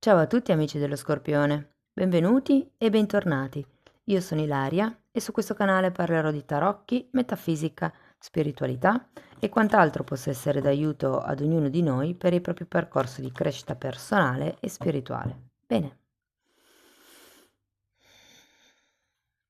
Ciao a tutti amici dello Scorpione, benvenuti e bentornati. Io sono Ilaria e su questo canale parlerò di tarocchi, metafisica, spiritualità e quant'altro possa essere d'aiuto ad ognuno di noi per il proprio percorso di crescita personale e spirituale. Bene.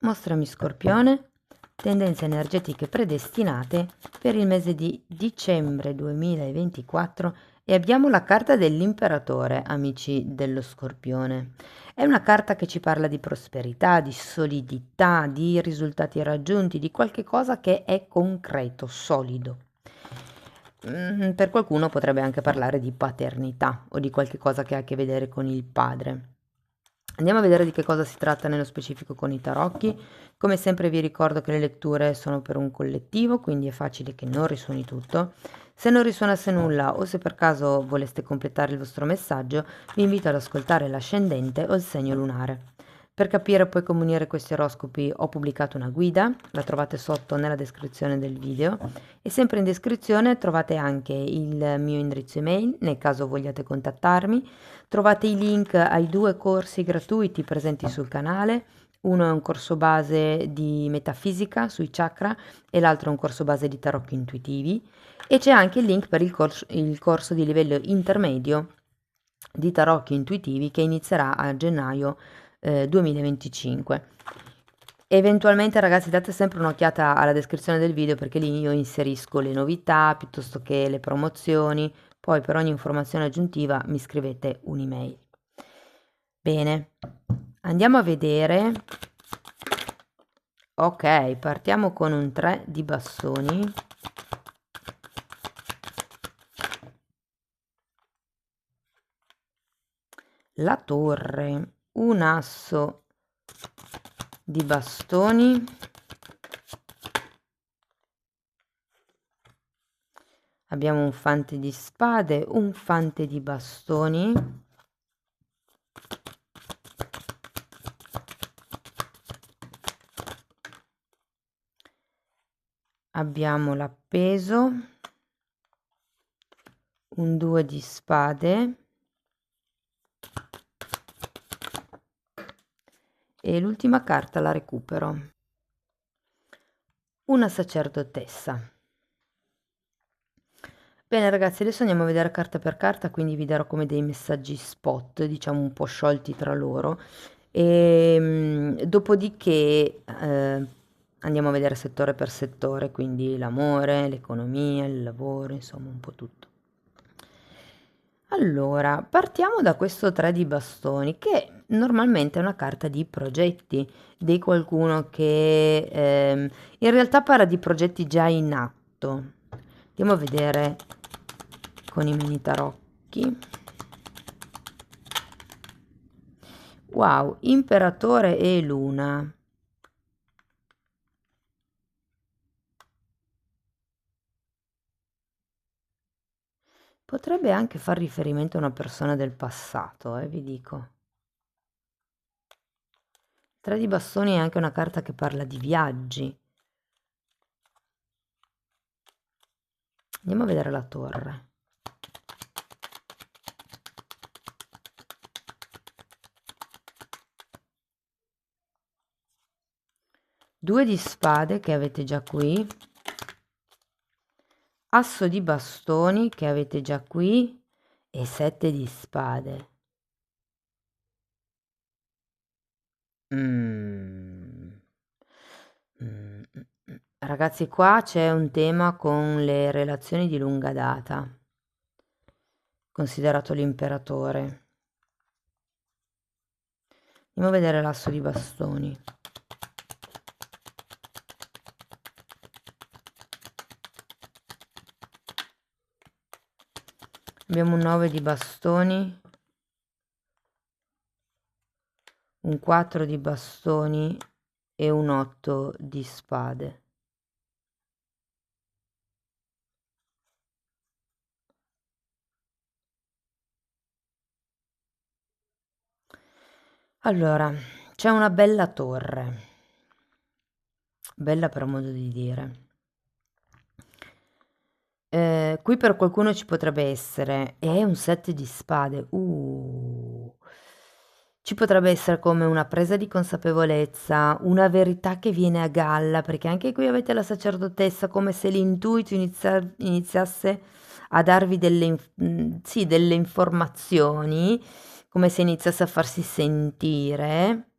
Mostrami Scorpione, tendenze energetiche predestinate per il mese di dicembre 2024 e abbiamo la carta dell'Imperatore, amici dello Scorpione. È una carta che ci parla di prosperità, di solidità, di risultati raggiunti, di qualche cosa che è concreto, solido. Per qualcuno potrebbe anche parlare di paternità o di qualche cosa che ha a che vedere con il padre. Andiamo a vedere di che cosa si tratta nello specifico con i tarocchi. Come sempre vi ricordo che le letture sono per un collettivo, quindi è facile che non risuoni tutto. Se non risuonasse nulla o se per caso voleste completare il vostro messaggio, vi invito ad ascoltare l'ascendente o il segno lunare. Per capire poi come unire questi oroscopi ho pubblicato una guida, la trovate sotto nella descrizione del video e sempre in descrizione trovate anche il mio indirizzo email nel caso vogliate contattarmi. Trovate i link ai 2 corsi gratuiti presenti sul canale. Uno è un corso base di metafisica sui chakra e l'altro è un corso base di tarocchi intuitivi. E c'è anche il link per il corso di livello intermedio di tarocchi intuitivi che inizierà a gennaio 2025. Eventualmente ragazzi date sempre un'occhiata alla descrizione del video perché lì io inserisco le novità piuttosto che le promozioni, poi per ogni informazione aggiuntiva mi scrivete un'email. Bene, andiamo a vedere. Ok, partiamo con un 3 di bastoni. La torre, un asso di bastoni. Abbiamo un fante di spade, un fante di bastoni. Abbiamo l'appeso, un 2 di spade e l'ultima carta la recupero. Una sacerdotessa. Bene ragazzi, adesso andiamo a vedere carta per carta, quindi vi darò come dei messaggi spot, diciamo un po' sciolti tra loro. Dopodiché andiamo a vedere settore per settore, quindi l'amore, l'economia, il lavoro, insomma un po' tutto. Allora, partiamo da questo 3 di bastoni, che normalmente è una carta di progetti, di qualcuno che in realtà parla di progetti già in atto. Andiamo a vedere con i mini tarocchi. Wow, imperatore e luna. Potrebbe anche far riferimento a una persona del passato, vi dico. 3 di bastoni è anche una carta che parla di viaggi. Andiamo a vedere la torre. Due di spade che avete già qui. Asso di bastoni che avete già qui e 7 di spade. Ragazzi, qua c'è un tema con le relazioni di lunga data, considerato l'imperatore. Andiamo a vedere l'asso di bastoni. Abbiamo un 9 di bastoni, un 4 di bastoni e un 8 di spade. Allora, c'è una bella torre, bella per modo di dire. Qui per qualcuno ci potrebbe essere, è un 7 di spade, Ci potrebbe essere come una presa di consapevolezza, una verità che viene a galla, perché anche qui avete la sacerdotessa, come se l'intuito iniziasse a darvi sì, delle informazioni, come se iniziasse a farsi sentire.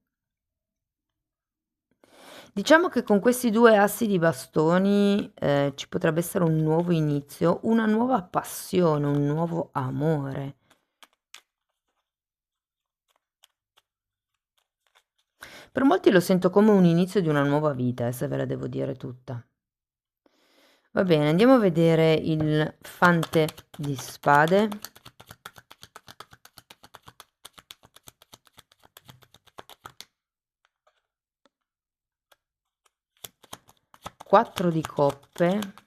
Diciamo che con questi due assi di bastoni ci potrebbe essere un nuovo inizio, una nuova passione, un nuovo amore. Per molti lo sento come un inizio di una nuova vita, se ve la devo dire tutta. Va bene, andiamo a vedere il fante di spade. Quattro di coppe.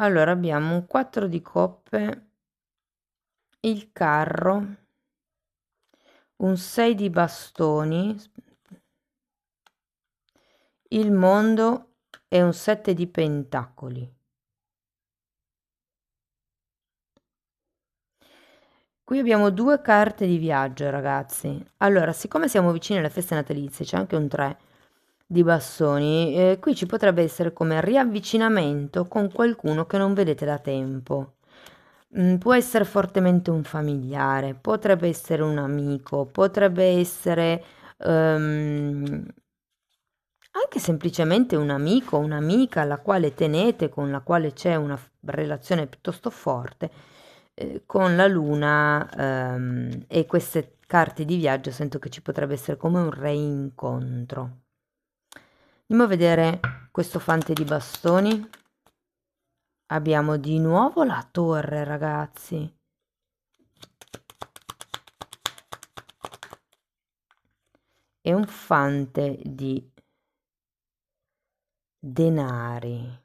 Allora abbiamo un 4 di coppe, il carro, un 6 di bastoni, il mondo e un 7 di pentacoli. Qui abbiamo due carte di viaggio, ragazzi. Allora, siccome siamo vicini alle feste natalizie, c'è anche un 3 di bastoni, qui ci potrebbe essere come riavvicinamento con qualcuno che non vedete da tempo. Può essere fortemente un familiare, potrebbe essere un amico, potrebbe essere anche semplicemente un amico, un'amica alla quale tenete, con la quale c'è una relazione piuttosto forte, con la luna e queste carte di viaggio sento che ci potrebbe essere come un reincontro. Andiamo a vedere questo fante di bastoni. Abbiamo di nuovo la torre, ragazzi. E un fante di denari.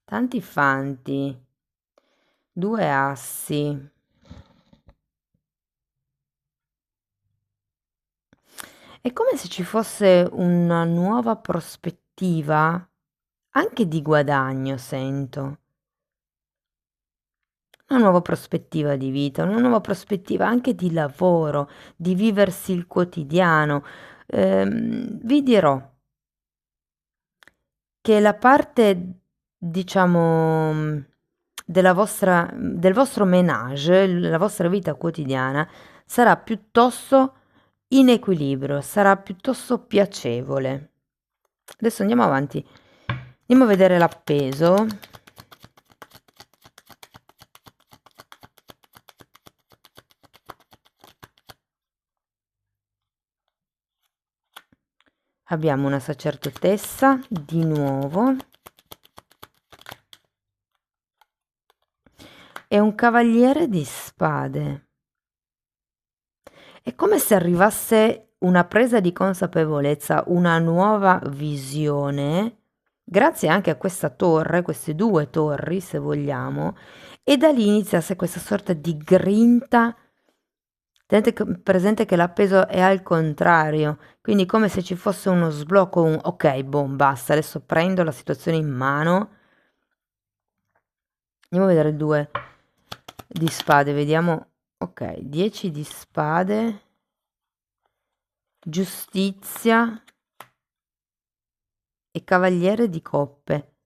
Tanti fanti. Due assi. È come se ci fosse una nuova prospettiva, anche di guadagno sento. Una nuova prospettiva di vita, una nuova prospettiva anche di lavoro, di viversi il quotidiano. Vi dirò che la parte, diciamo, del vostro ménage, la vostra vita quotidiana, sarà piuttosto in equilibrio, sarà piuttosto piacevole. Adesso andiamo avanti. Andiamo a vedere l'appeso. Abbiamo una sacerdotessa di nuovo e un cavaliere di spade. È come se arrivasse una presa di consapevolezza, una nuova visione, grazie anche a questa torre, queste due torri, se vogliamo, e da lì iniziasse questa sorta di grinta. Tenete presente che l'appeso è al contrario, quindi come se ci fosse uno sblocco, un ok, boh, basta, adesso prendo la situazione in mano. Andiamo a vedere il 2 di spade, vediamo. Ok, 10 di spade, giustizia e cavaliere di coppe.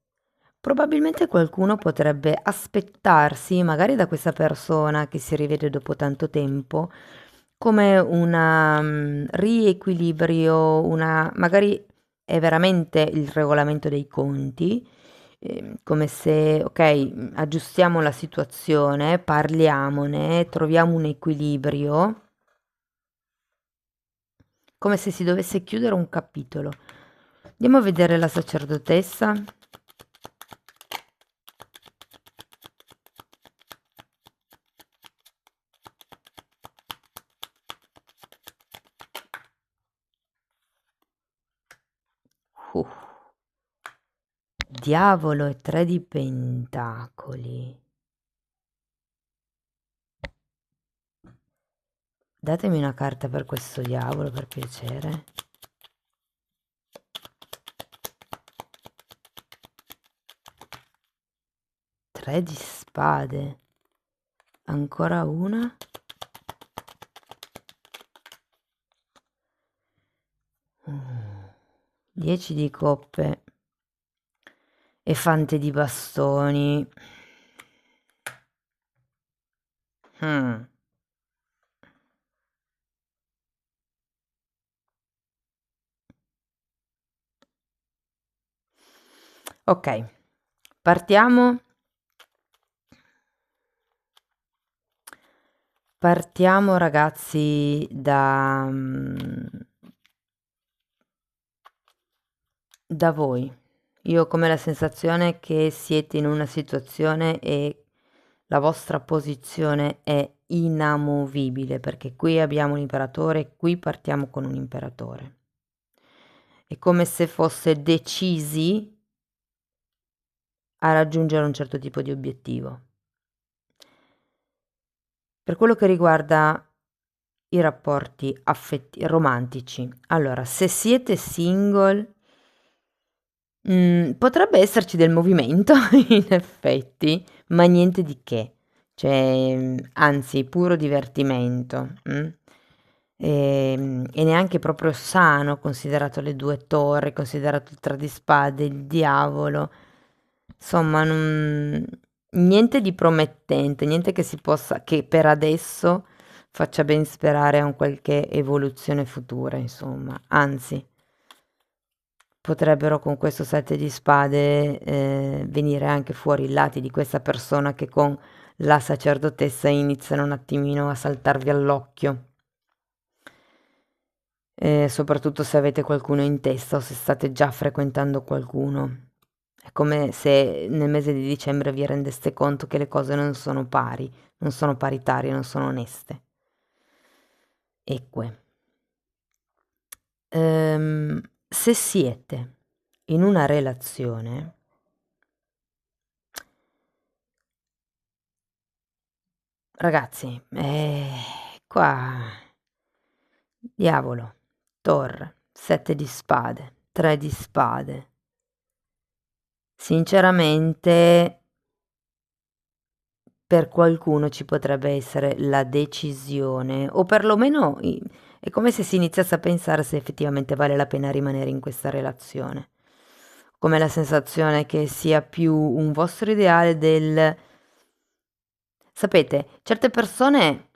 Probabilmente qualcuno potrebbe aspettarsi, magari da questa persona che si rivede dopo tanto tempo, come un riequilibrio, magari è veramente il regolamento dei conti, come se, ok, aggiustiamo la situazione, parliamone, troviamo un equilibrio, come se si dovesse chiudere un capitolo. Andiamo a vedere la sacerdotessa. Uh. Diavolo e 3 di pentacoli. Datemi una carta per questo diavolo, per piacere. 3 di spade. Ancora una. Mm. 10 di coppe. E fante di bastoni. Ok, partiamo. Partiamo ragazzi da voi. Io ho come la sensazione che siete in una situazione e la vostra posizione è inamovibile, perché qui abbiamo un imperatore, qui partiamo con un imperatore. È come se fosse decisi a raggiungere un certo tipo di obiettivo. Per quello che riguarda i rapporti romantici, allora, se siete single, potrebbe esserci del movimento in effetti, ma niente di che, cioè, anzi puro divertimento, e neanche proprio sano, considerato le 2 torri, considerato il 3 di spade, il diavolo, insomma niente di promettente, niente che per adesso faccia ben sperare a un qualche evoluzione futura, insomma, anzi potrebbero con questo 7 di spade venire anche fuori i lati di questa persona che con la sacerdotessa iniziano un attimino a saltarvi all'occhio. Soprattutto se avete qualcuno in testa o se state già frequentando qualcuno. È come se nel mese di dicembre vi rendeste conto che le cose non sono pari, non sono paritarie, non sono oneste. Eque. Se siete in una relazione, ragazzi, qua diavolo, torre, 7 di spade, 3 di spade. Sinceramente per qualcuno ci potrebbe essere la decisione, o perlomeno è come se si iniziasse a pensare se effettivamente vale la pena rimanere in questa relazione. Come la sensazione che sia più un vostro ideale del... Sapete, certe persone,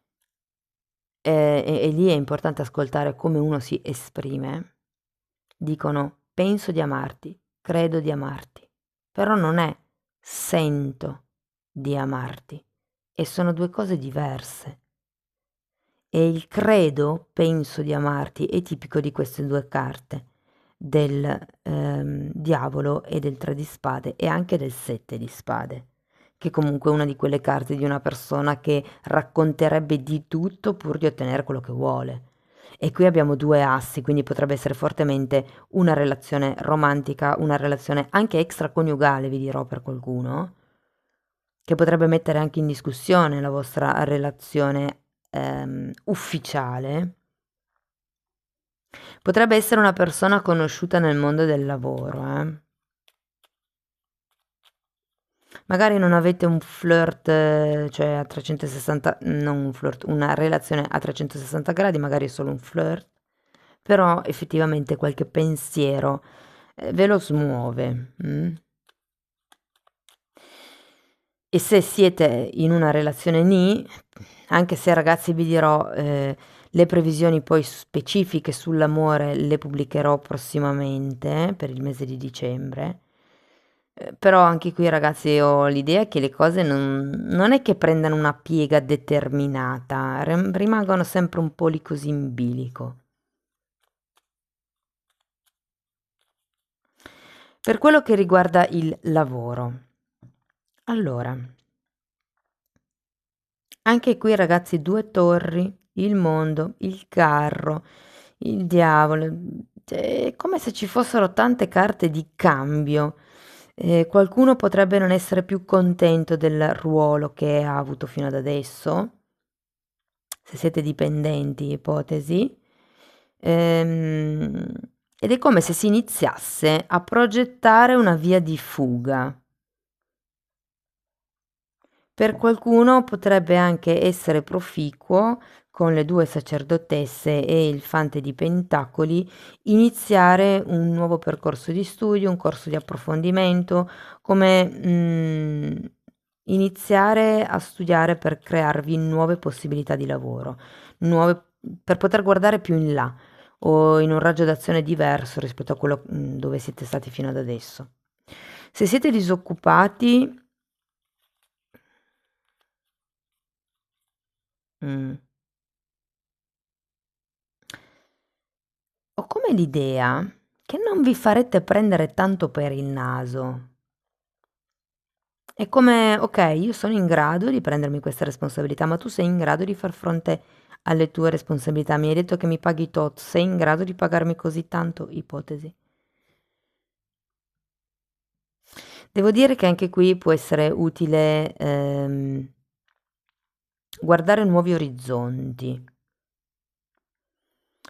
e lì è importante ascoltare come uno si esprime, dicono penso di amarti, credo di amarti, però non è sento di amarti, e sono 2 cose diverse. E il credo, penso di amarti, è tipico di queste 2 carte, del diavolo e del 3 di spade e anche del 7 di spade, che comunque è una di quelle carte di una persona che racconterebbe di tutto pur di ottenere quello che vuole. E qui abbiamo 2 assi, quindi potrebbe essere fortemente una relazione romantica, una relazione anche extraconiugale, vi dirò per qualcuno, che potrebbe mettere anche in discussione la vostra relazione ufficiale. Potrebbe essere una persona conosciuta nel mondo del lavoro, Magari non avete un flirt, cioè a 360, non un flirt, una relazione a 360 gradi, magari è solo un flirt, però effettivamente qualche pensiero ve lo smuove. E se siete in una relazione nì, anche se ragazzi vi dirò, le previsioni poi specifiche sull'amore le pubblicherò prossimamente per il mese di dicembre. Però anche qui ragazzi ho l'idea che le cose non è che prendano una piega determinata, rimangono sempre un po' lì così in bilico. Per quello che riguarda il lavoro, allora, anche qui ragazzi 2 torri, il mondo, il carro, il diavolo, è come se ci fossero tante carte di cambio. Qualcuno potrebbe non essere più contento del ruolo che ha avuto fino ad adesso, se siete dipendenti, ipotesi, ehm, ed è come se si iniziasse a progettare una via di fuga. Per qualcuno potrebbe anche essere proficuo, con le due sacerdotesse e il fante di pentacoli, iniziare un nuovo percorso di studio, un corso di approfondimento, come iniziare a studiare per crearvi nuove possibilità di lavoro, nuove, per poter guardare più in là o in un raggio d'azione diverso rispetto a quello dove siete stati fino ad adesso. Se siete disoccupati, mm, ho come l'idea che non vi farete prendere tanto per il naso. È come, ok, io sono in grado di prendermi questa responsabilità, ma tu sei in grado di far fronte alle tue responsabilità. Mi hai detto che mi paghi tot, sei in grado di pagarmi così tanto? Ipotesi. Devo dire che anche qui può essere utile guardare nuovi orizzonti,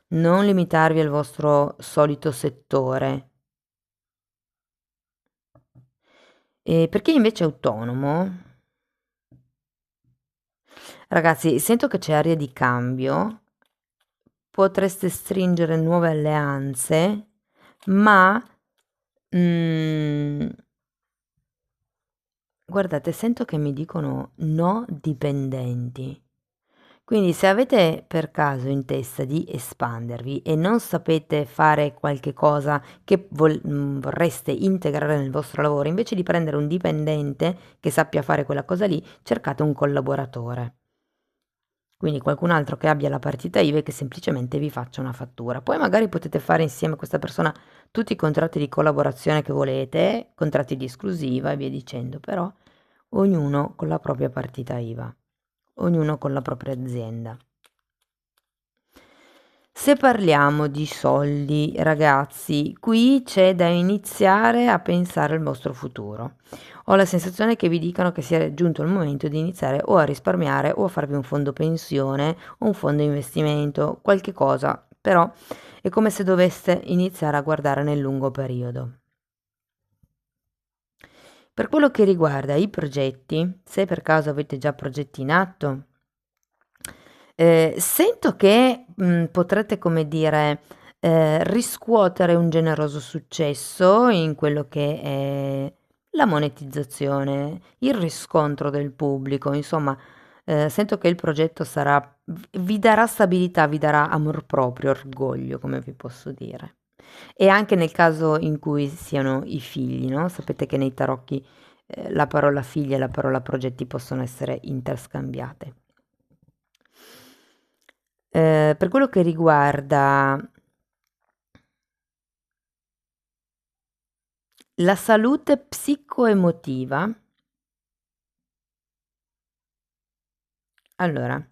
non limitarvi al vostro solito settore. E per chi invece è autonomo, ragazzi, sento che c'è aria di cambio, potreste stringere nuove alleanze, ma guardate, sento che mi dicono no dipendenti. Quindi se avete per caso in testa di espandervi e non sapete fare qualche cosa che vorreste integrare nel vostro lavoro, invece di prendere un dipendente che sappia fare quella cosa lì, cercate un collaboratore. Quindi qualcun altro che abbia la partita IVA e che semplicemente vi faccia una fattura. Poi magari potete fare insieme a questa persona tutti i contratti di collaborazione che volete, contratti di esclusiva e via dicendo, però ognuno con la propria partita IVA, ognuno con la propria azienda. Se parliamo di soldi, ragazzi, qui c'è da iniziare a pensare al vostro futuro. Ho la sensazione che vi dicano che sia giunto il momento di iniziare o a risparmiare o a farvi un fondo pensione o un fondo investimento, qualche cosa, però è come se doveste iniziare a guardare nel lungo periodo. Per quello che riguarda i progetti, se per caso avete già progetti in atto, sento che, potrete, come dire, riscuotere un generoso successo in quello che è la monetizzazione, il riscontro del pubblico, insomma, sento che il progetto sarà vi darà stabilità, vi darà amor proprio, orgoglio, come vi posso dire. E anche nel caso in cui siano i figli, no, sapete che nei tarocchi, la parola figli e la parola progetti possono essere interscambiate. Per quello che riguarda la salute psicoemotiva, allora,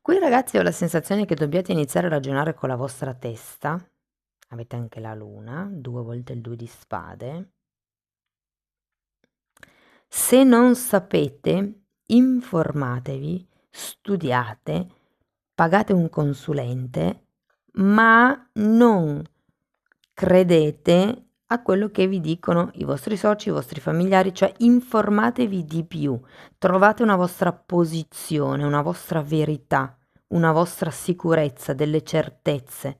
qui ragazzi ho la sensazione che dobbiate iniziare a ragionare con la vostra testa. Avete anche la luna, 2 volte il 2 di spade. Se non sapete, informatevi, studiate, pagate un consulente, ma non credete a quello che vi dicono i vostri soci, i vostri familiari, cioè informatevi di più, trovate una vostra posizione, una vostra verità, una vostra sicurezza, delle certezze.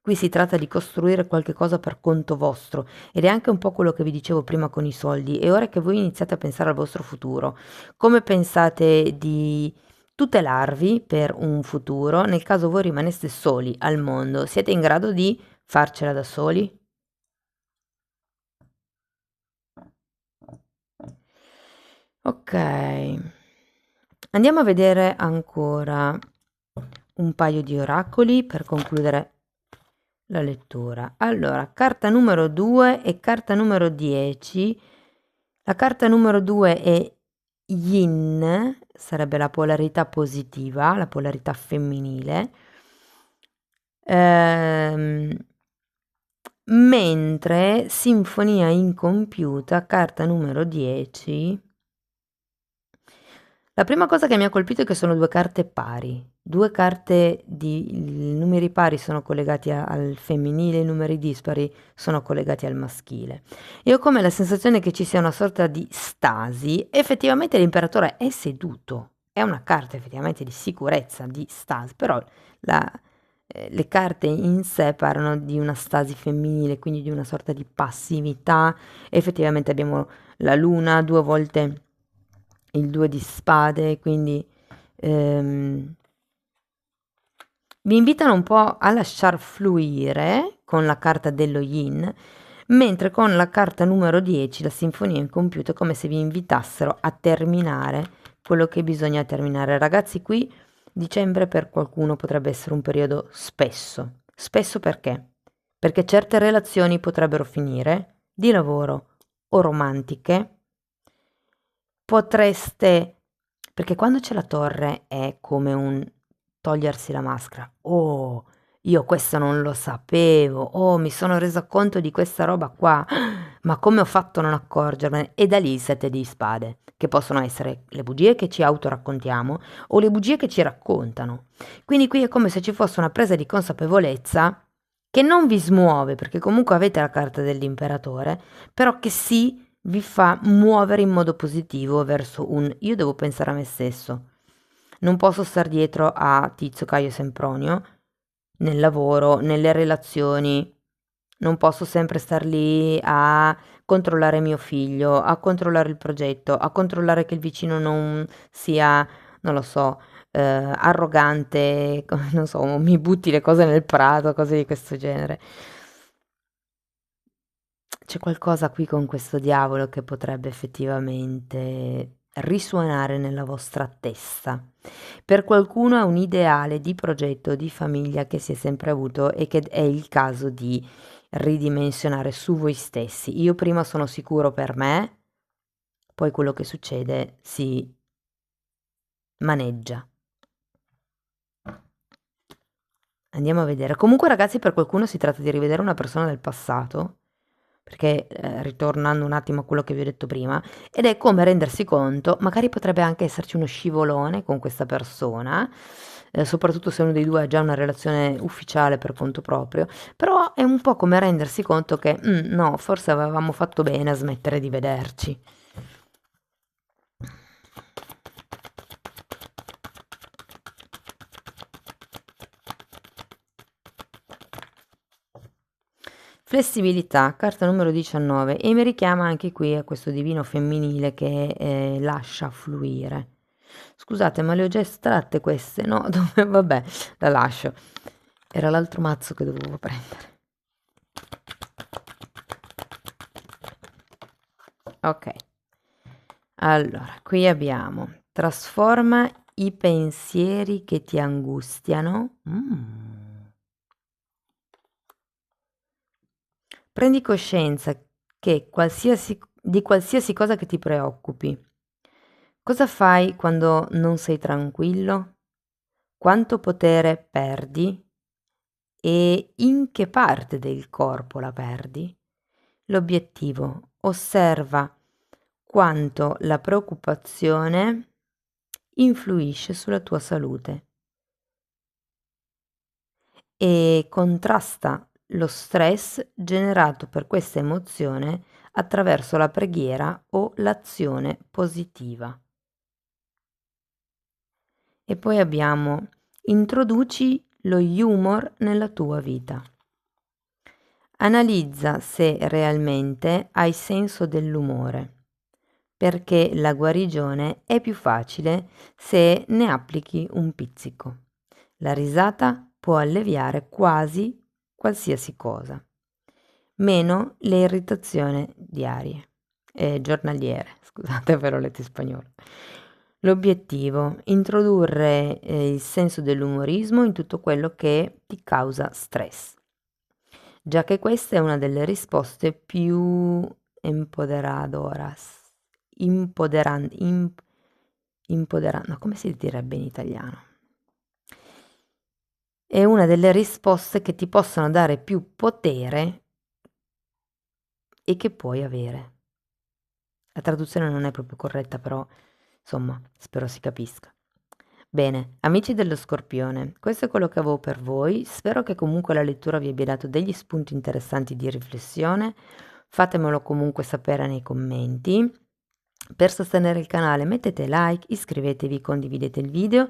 Qui si tratta di costruire qualche cosa per conto vostro ed è anche un po' quello che vi dicevo prima con i soldi. È ora che voi iniziate a pensare al vostro futuro. Come pensate di tutelarvi per un futuro nel caso voi rimaneste soli al mondo? Siete in grado di farcela da soli? Ok, andiamo a vedere ancora un paio di oracoli per concludere la lettura. Allora, carta numero 2 e carta numero 10. La carta numero 2 è Yin, sarebbe la polarità positiva, la polarità femminile. Mentre Sinfonia incompiuta, carta numero 10. La prima cosa che mi ha colpito è che sono due carte pari, due carte di i numeri pari sono collegati al femminile, i numeri dispari sono collegati al maschile. Io ho come la sensazione che ci sia una sorta di stasi. Effettivamente l'imperatore è seduto, è una carta effettivamente di sicurezza, di stasi, però la, le carte in sé parlano di una stasi femminile, quindi di una sorta di passività. Effettivamente abbiamo la luna, due volte il due di spade, quindi ehm, vi invitano un po' a lasciar fluire con la carta dello yin, mentre con la carta numero 10, la sinfonia incompiuta, è come se vi invitassero a terminare quello che bisogna terminare. Ragazzi, qui dicembre per qualcuno potrebbe essere un periodo spesso. Spesso perché? Perché certe relazioni potrebbero finire, di lavoro o romantiche. Potreste, perché quando c'è la torre è come un togliersi la maschera. Oh, io questo non lo sapevo. Oh, mi sono resa conto di questa roba qua. Ma come ho fatto a non accorgermene? E da lì il sette di spade, che possono essere le bugie che ci autoraccontiamo o le bugie che ci raccontano. Quindi qui è come se ci fosse una presa di consapevolezza che non vi smuove, perché comunque avete la carta dell'imperatore, però che sì vi fa muovere in modo positivo verso un io devo pensare a me stesso. Non posso star dietro a Tizio, Caio e Sempronio nel lavoro, nelle relazioni. Non posso sempre star lì a controllare mio figlio, a controllare il progetto, a controllare che il vicino non sia, non lo so, arrogante, non so, mi butti le cose nel prato, cose di questo genere. C'è qualcosa qui con questo diavolo che potrebbe effettivamente risuonare nella vostra testa. Per qualcuno è un ideale di progetto, di famiglia che si è sempre avuto e che è il caso di ridimensionare su voi stessi. Io prima sono sicuro per me, poi quello che succede si maneggia. Andiamo a vedere. Comunque ragazzi, per qualcuno si tratta di rivedere una persona del passato, perché ritornando un attimo a quello che vi ho detto prima, ed è come rendersi conto, magari potrebbe anche esserci uno scivolone con questa persona, soprattutto se uno dei due ha già una relazione ufficiale per conto proprio, però è un po' come rendersi conto che no, forse avevamo fatto bene a smettere di vederci. Flessibilità, carta numero 19, e mi richiama anche qui a questo divino femminile che lascia fluire. Scusate, ma le ho già estratte queste, no? Vabbè, la lascio. Era l'altro mazzo che dovevo prendere. Ok. Allora, qui abbiamo trasforma i pensieri che ti angustiano. Prendi coscienza che di qualsiasi cosa che ti preoccupi. Cosa fai quando non sei tranquillo? Quanto potere perdi? E in che parte del corpo la perdi? L'obiettivo: osserva quanto la preoccupazione influisce sulla tua salute e contrasta lo stress generato per questa emozione attraverso la preghiera o l'azione positiva. E poi abbiamo introduci lo humor nella tua vita. Analizza se realmente hai senso dell'umore, perché la guarigione è più facile se ne applichi un pizzico. La risata può alleviare quasi qualsiasi cosa, meno le irritazioni giornaliere, scusate per ho letto in spagnolo. L'obiettivo: introdurre il senso dell'umorismo in tutto quello che ti causa stress, già che questa è una delle risposte più empoderadoras, no, come si direbbe in italiano? È una delle risposte che ti possono dare più potere e che puoi avere. La traduzione non è proprio corretta, però insomma, spero si capisca. Bene, amici dello Scorpione, questo è quello che avevo per voi. Spero che comunque la lettura vi abbia dato degli spunti interessanti di riflessione. Fatemelo comunque sapere nei commenti. Per sostenere il canale mettete like, iscrivetevi, condividete il video.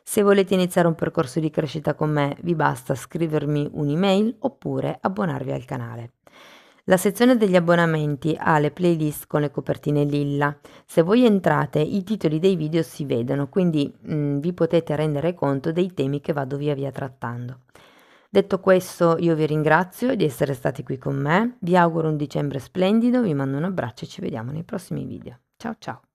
Se volete iniziare un percorso di crescita con me, vi basta scrivermi un'email oppure abbonarvi al canale. La sezione degli abbonamenti ha le playlist con le copertine lilla. Se voi entrate, i titoli dei video si vedono, quindi vi potete rendere conto dei temi che vado via via trattando. Detto questo, io vi ringrazio di essere stati qui con me, vi auguro un dicembre splendido, vi mando un abbraccio e ci vediamo nei prossimi video. Ciao ciao!